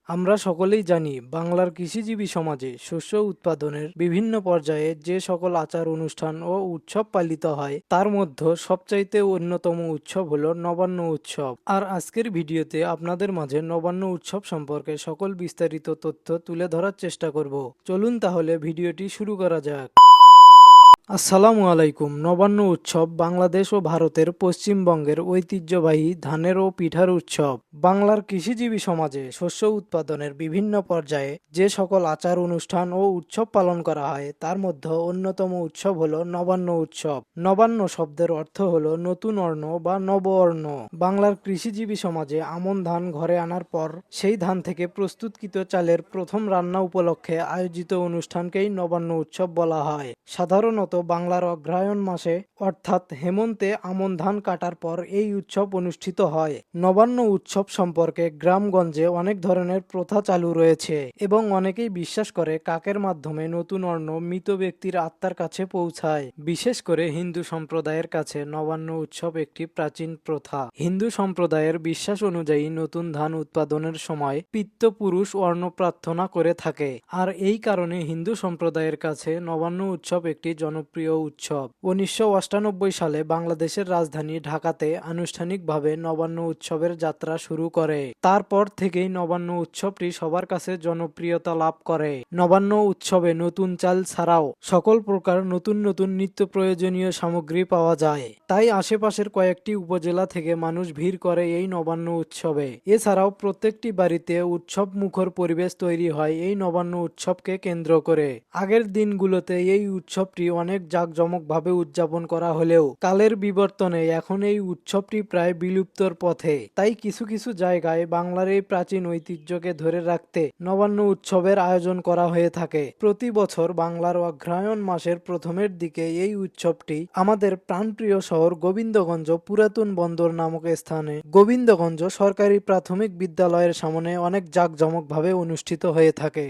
আমরা সকলেই জানি বাংলার কৃষিজীবী সমাজে শস্য উৎপাদনের বিভিন্ন পর্যায়ে যে সকল আচার অনুষ্ঠান ও উৎসব পালিত হয় তার মধ্যে সবচাইতে অন্যতম উৎসব হলো নবান্ন উৎসব। আর আজকের ভিডিওতে আপনাদের মাঝে নবান্ন উৎসব সম্পর্কে সকল বিস্তারিত তথ্য তুলে ধরার চেষ্টা করব। চলুন তাহলে ভিডিওটি শুরু করা যাক। আসসালামু আলাইকুম। নবান্ন উৎসব বাংলাদেশ ও ভারতের পশ্চিমবঙ্গের ঐতিহ্যবাহী ধানের ও পিঠার উৎসব। বাংলার কৃষিজীবী সমাজে শস্য উৎপাদনের বিভিন্ন পর্যায়ে যে সকল আচার অনুষ্ঠান ও উৎসব পালন করা হয় তার মধ্যে অন্যতম উৎসব হলো নবান্ন উৎসব। নবান্ন শব্দের অর্থ হলো নতুন অন্ন বা নব অন্ন। বাংলার কৃষিজীবী সমাজে আমন ধান ঘরে আনার পর সেই ধান থেকে প্রস্তুতকৃত চালের প্রথম রান্না উপলক্ষে আয়োজিত অনুষ্ঠানকেই নবান্ন উৎসব বলা হয়। সাধারণত বাংলার অগ্রহায়ণ মাসে অর্থাৎ হেমন্তে আমন ধান কাটার পর এই উৎসব অনুষ্ঠিত হয়। নবান্ন উৎসব সম্পর্কে গ্রামগঞ্জে অনেক ধরনের প্রথা চালু রয়েছে এবং অনেকেই বিশ্বাস করে কাকের মাধ্যমে নতুন অন্ন মৃত ব্যক্তির আত্মার কাছে পৌঁছায়। বিশেষ করে হিন্দু সম্প্রদায়ের কাছে নবান্ন উৎসব একটি প্রাচীন প্রথা। হিন্দু সম্প্রদায়ের বিশ্বাস অনুযায়ী নতুন ধান উৎপাদনের সময় পিতৃপুরুষ অন্ন প্রার্থনা করে থাকে, আর এই কারণে হিন্দু সম্প্রদায়ের কাছে নবান্ন উৎসব একটি জনপ্রিয় উৎসব। 1998 সালে বাংলাদেশের রাজধানী ঢাকাতে আনুষ্ঠানিকভাবে নবান্ন উৎসবের যাত্রা শুরু করে। তারপর থেকেই নবান্ন উৎসবটি সবার কাছে জনপ্রিয়তা লাভ করে। নবান্ন উৎসবে নতুন চাল ছাড়াও সকল প্রকার নতুন নতুন নিত্য প্রয়োজনীয় সামগ্রী পাওয়া যায়। তাই আশেপাশের কয়েকটি উপজেলা থেকে মানুষ ভিড় করে এই নবান্ন উৎসবে। এছাড়াও প্রত্যেকটি বাড়িতে উৎসব মুখর পরিবেশ তৈরি হয় এই নবান্ন উৎসবকে কেন্দ্র করে। আগের দিনগুলোতে এই উৎসবটি অনেক জাঁকজমকভাবে উদযাপন করা হলেও কালের বিবর্তনে এখন এই উৎসবটি প্রায় বিলুপ্তর পথে। তাই কিছু কিছু জায়গায় বাংলার এই প্রাচীন ঐতিহ্যকে ধরে রাখতে নবান্ন উৎসবের আয়োজন করা হয়ে থাকে। প্রতি বছর বাংলার অগ্রহায়ণ মাসের প্রথমের দিকে এই উৎসবটি আমাদের প্রাণপ্রিয় শহর গোবিন্দগঞ্জ পুরাতন বন্দর নামক স্থানে গোবিন্দগঞ্জ সরকারি প্রাথমিক বিদ্যালয়ের সামনে অনেক জাঁকজমকভাবে অনুষ্ঠিত হয়ে থাকে।